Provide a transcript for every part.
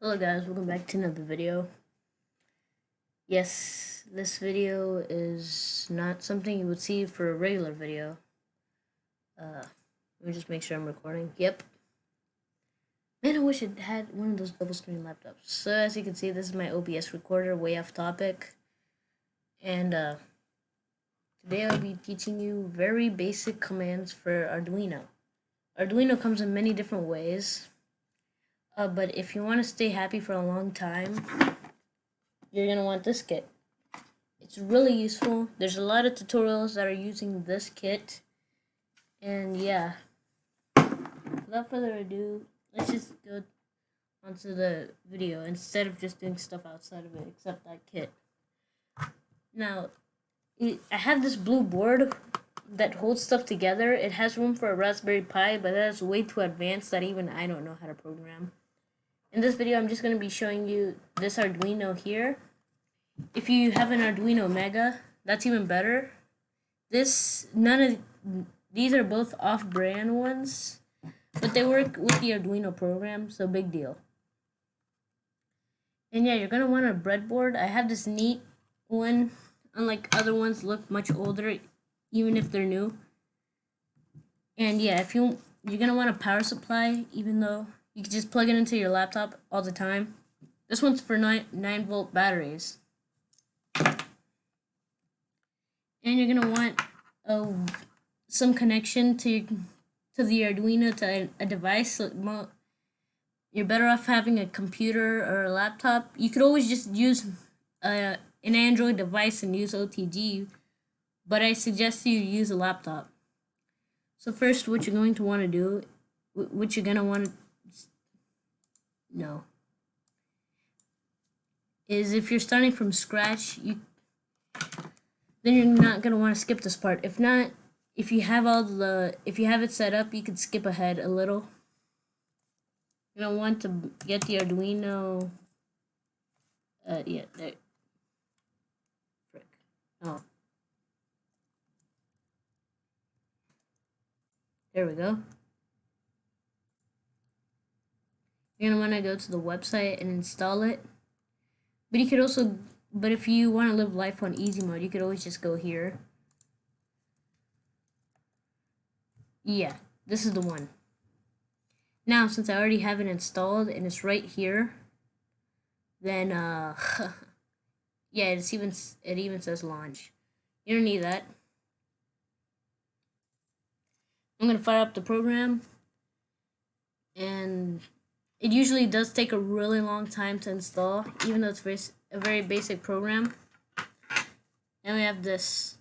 Hello guys, welcome back to another video. Yes, this video is not something you would see for a regular video. Let me just make sure I'm recording. Yep. Man, I wish it had one of those double screen laptops. So as you can see, this is my OBS recorder, way off topic. And today I'll be teaching you very basic commands for Arduino. Arduino comes in many different ways. But if you want to stay happy for a long time, you're going to want this kit. It's really useful. There's a lot of tutorials that are using this kit. And yeah, without further ado, let's just go onto the video instead of just doing stuff outside of it, except that kit. Now, I have this blue board that holds stuff together. It has room for a Raspberry Pi, but that's way too advanced that even I don't know how to program. In this video, I'm just going to be showing you this Arduino here. If you have an Arduino Mega, that's even better. None of these are both off-brand ones, but they work with the Arduino program, so big deal. And yeah, you're going to want a breadboard. I have this neat one. Unlike other ones, look much older, even if they're new. And yeah, you're going to want a power supply, even though you can just plug it into your laptop all the time. This one's for 9-volt batteries. And you're going to want some connection to the Arduino to a device. So you're better off having a computer or a laptop. You could always just use an Android device and use OTG, but I suggest you use a laptop. So first, what you're going to want to do, is if you're starting from scratch, then you're not going to want to skip this part. If not, if you have it set up, you could skip ahead a little. You're going to want to get the Arduino, yeah, there. Frick. Oh. There we go. You're going to want to go to the website and install it. But you could also, if you want to live life on easy mode, you could always just go here. Yeah, this is the one. Now, since I already have it installed and it's right here, then yeah, it even says launch. You don't need that. I'm gonna fire up the program, and it usually does take a really long time to install, even though it's a very basic program. And we have this.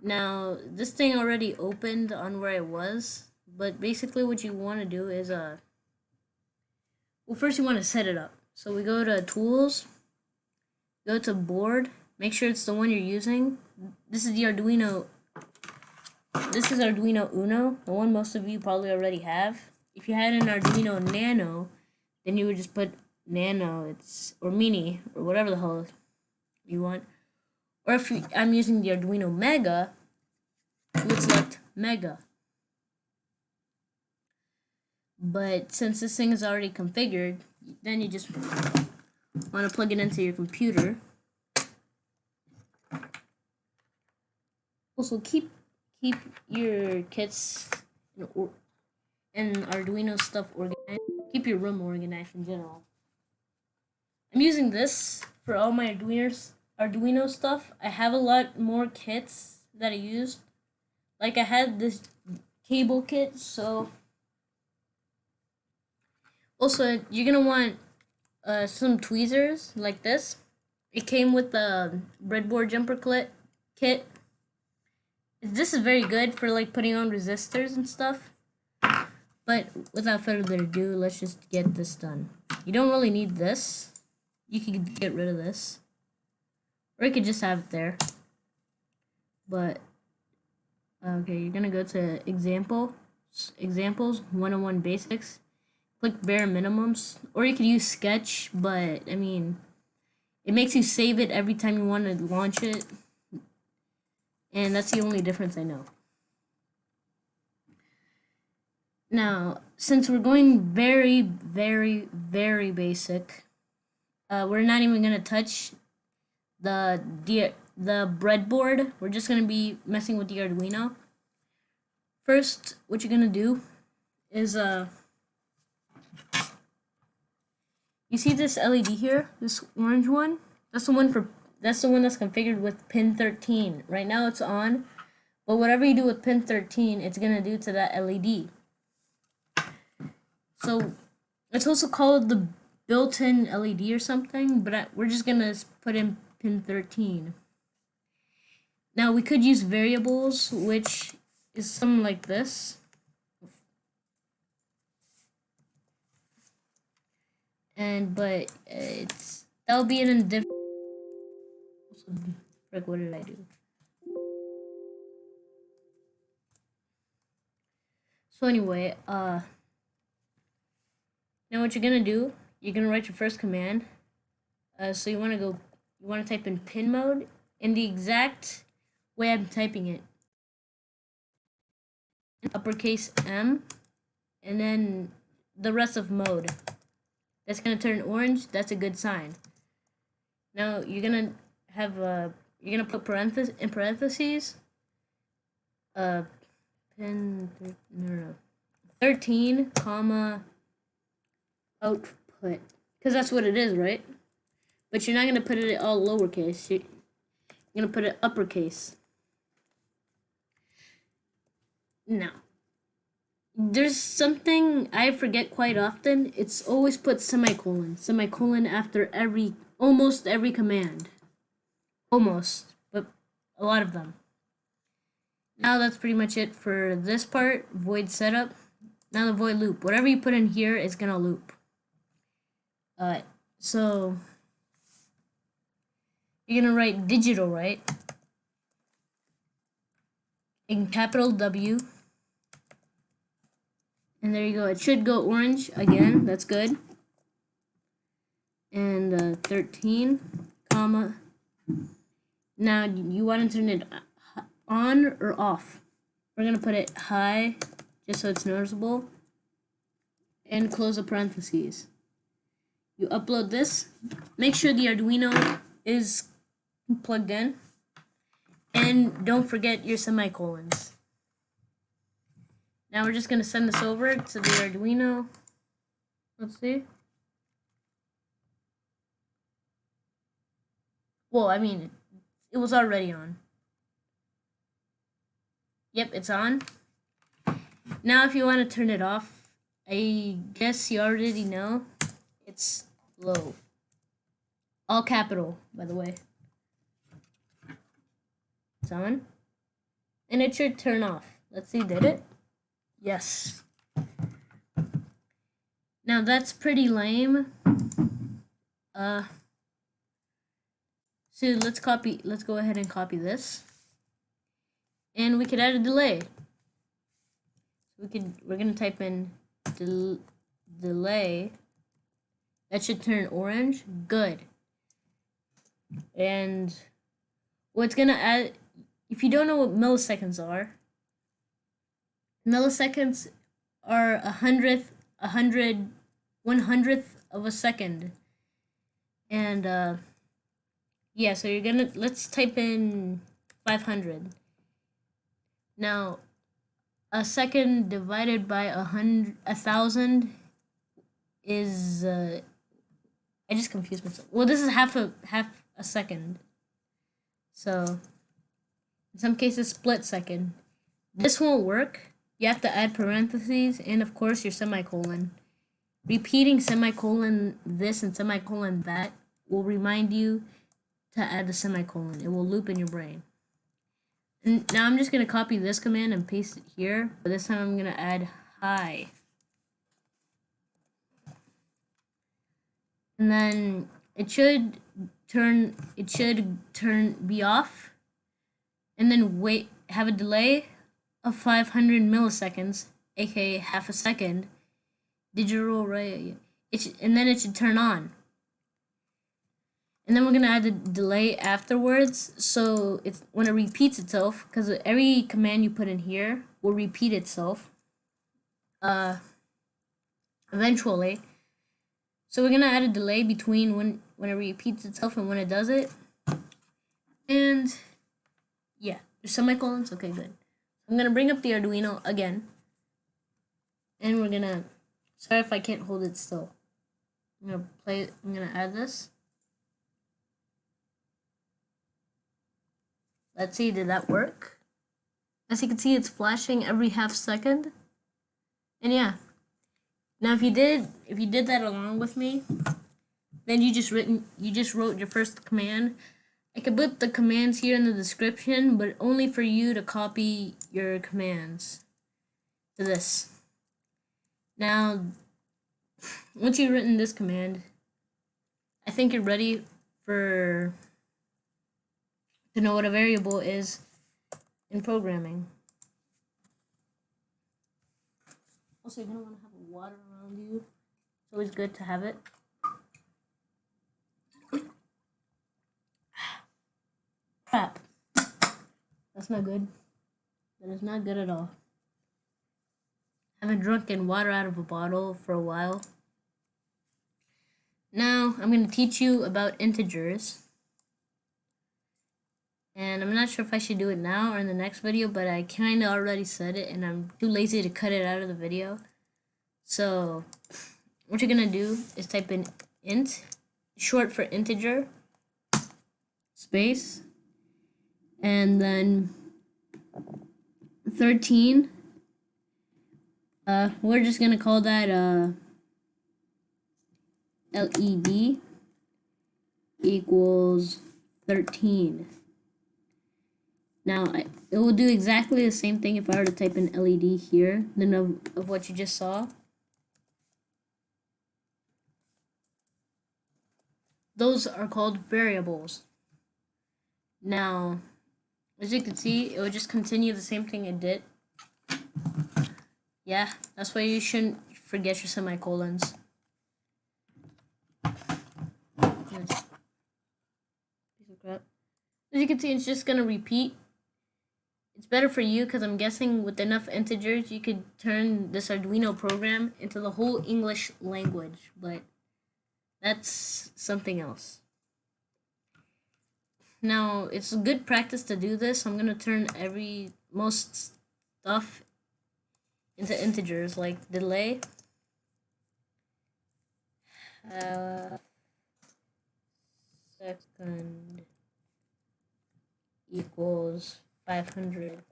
Now, this thing already opened on where I was, but basically what you want to do is, well, first you want to set it up. So we go to Tools, go to Board, make sure it's the one you're using. This is Arduino Uno, the one most of you probably already have. If you had an Arduino Nano, then you would just put Nano, or Mini, or whatever the hell you want. Or if I'm using the Arduino Mega, you would select Mega. But since this thing is already configured, then you just want to plug it into your computer. Also, keep your kits and Arduino stuff organized. Keep your room organized in general. I'm using this for all my Arduino stuff. I have a lot more kits that I used. Like I had this cable kit, so also you're gonna want some tweezers like this. It came with the breadboard jumper kit. This is very good for like putting on resistors and stuff. But without further ado, let's just get this done. You don't really need this. You can get rid of this. Or you could just have it there. But, okay, you're gonna go to Examples, 101 Basics. Click Bare Minimums. Or you could use Sketch, but, I mean, it makes you save it every time you want to launch it. And that's the only difference I know. Now, since we're going very, very, very basic, we're not even gonna touch the breadboard. We're just gonna be messing with the Arduino. First, what you're gonna do is you see this LED here, this orange one? That's the one that's configured with pin 13. Right now it's on, but whatever you do with pin 13, it's gonna do to that LED. So it's also called the built-in LED or something, but we're just gonna put in pin 13. Now we could use variables, which is something like this. But that'll be in a different. Frick, what did I do? So anyway, now what you're gonna do, you're gonna write your first command. So you wanna type in pinMode in the exact way I'm typing it. Uppercase M, and then the rest of mode. That's gonna turn orange. That's a good sign. Now you're gonna put in parentheses. Pin 13, comma output, because that's what it is, right? But you're not gonna put it all lowercase. You're gonna put it uppercase. Now, there's something I forget quite often. It's always put semicolon after almost every command. Almost, but a lot of them. Now that's pretty much it for this part, void setup. Now the void loop. Whatever you put in here is gonna loop. So you're gonna write digitalWrite in capital W. And there you go. It should go orange again. That's good. And 13, comma. Now you want to turn it on or off. We're going to put it high just so it's noticeable. And close the parentheses. You upload this. Make sure the Arduino is plugged in. And don't forget your semicolons. Now we're just going to send this over to the Arduino. Let's see. Well, I mean, it was already on. Yep, it's on. Now if you want to turn it off, I guess you already know. It's low. All capital, by the way. It's on. And it should turn off. Let's see, did it? Yes. Now that's pretty lame. So let's go ahead and copy this. And we could add a delay. We're gonna type in delay. That should turn orange. Good. And what's gonna add, if you don't know what milliseconds are, milliseconds are 100th of a second. And yeah, so let's type in 500. Now, a second divided by 1,000 is I just confused myself. Well, this is half a second. So in some cases, split second. This won't work. You have to add parentheses and of course your semicolon. Repeating semicolon this and semicolon that will remind you to add the semicolon. It will loop in your brain. And now I'm just going to copy this command and paste it here, but this time I'm going to add high. And then it should be off, and then have a delay of 500 milliseconds, aka half a second. digitalWrite, and then it should turn on. And then we're gonna add the delay afterwards, so it's when it repeats itself, because every command you put in here will repeat itself. eventually. So we're gonna add a delay between when it repeats itself and when it does it. And yeah, there's semicolons. Okay, good. I'm gonna bring up the Arduino again, and we're gonna. Sorry if I can't hold it still. I'm gonna add this. Let's see, did that work? As you can see, it's flashing every half second. And yeah. Now if you did that along with me, then you just wrote your first command. I could put the commands here in the description, but only for you to copy your commands to this. Now, once you've written this command, I think you're ready to know what a variable is in programming. Also, you're gonna want to have water around you. It's always good to have it. Crap. That's not good. That is not good at all. I haven't drunken water out of a bottle for a while. Now, I'm going to teach you about integers. And I'm not sure if I should do it now or in the next video, but I kind of already said it and I'm too lazy to cut it out of the video. So, what you're going to do is type in int, short for integer, space, and then 13. We're just going to call that LED equals 13. Now, it will do exactly the same thing if I were to type in LED here, then of what you just saw. Those are called variables. Now, as you can see, it will just continue the same thing it did. Yeah, that's why you shouldn't forget your semicolons. Piece of crap. As you can see, it's just gonna repeat. It's better for you because I'm guessing with enough integers, you could turn this Arduino program into the whole English language, but that's something else. Now, it's a good practice to do this. I'm gonna turn most stuff into integers, like delay. Second equals 500.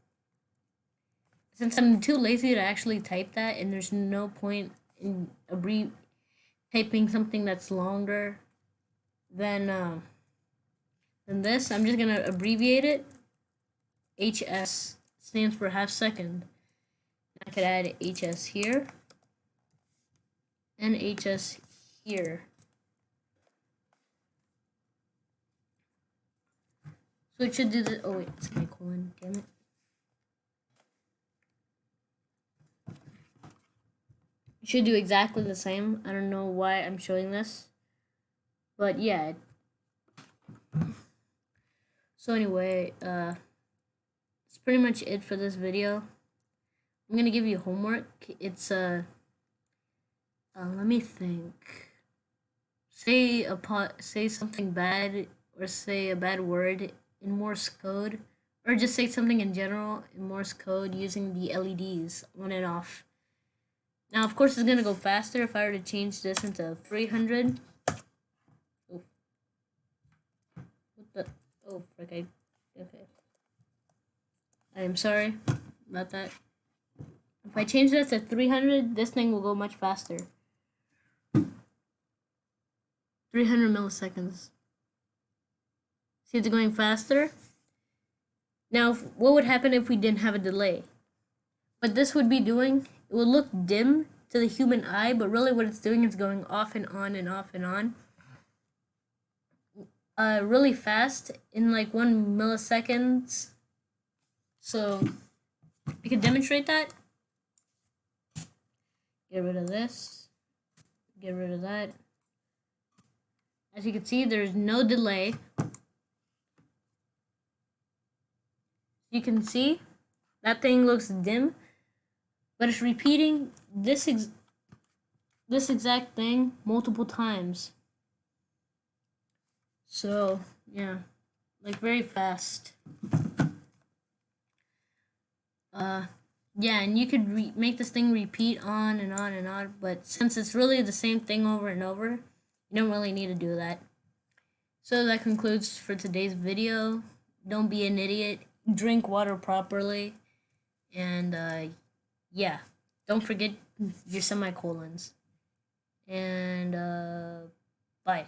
Since I'm too lazy to actually type that, and there's no point in typing something that's longer than this, I'm just gonna abbreviate it. HS stands for half second. I could add HS here and HS here. So it should do the. Oh wait, semicolon. Damn it. It should do exactly the same. I don't know why I'm showing this, but yeah. So anyway, that's pretty much it for this video. I'm gonna give you homework. It's let me think. Say something bad or say a bad word in Morse code, or just say something in general in Morse code using the LEDs on and off. Now, of course, it's gonna go faster if I were to change this into 300. Oh, what the? Oh, frick! Okay. I am sorry about that. If I change this to 300, this thing will go much faster. 300 milliseconds. See, it's going faster. Now, what would happen if we didn't have a delay? What this would be doing, it would look dim to the human eye, but really what it's doing is going off and on and off and on. Really fast in like 1 millisecond. So, we can demonstrate that. Get rid of this. Get rid of that. As you can see, there's no delay. You can see that thing looks dim, but it's repeating this this exact thing multiple times. So, yeah, like very fast. Yeah, and you could make this thing repeat on and on and on, but since it's really the same thing over and over, you don't really need to do that. So that concludes for today's video. Don't be an idiot. Drink water properly. And yeah, don't forget your semicolons. And bye.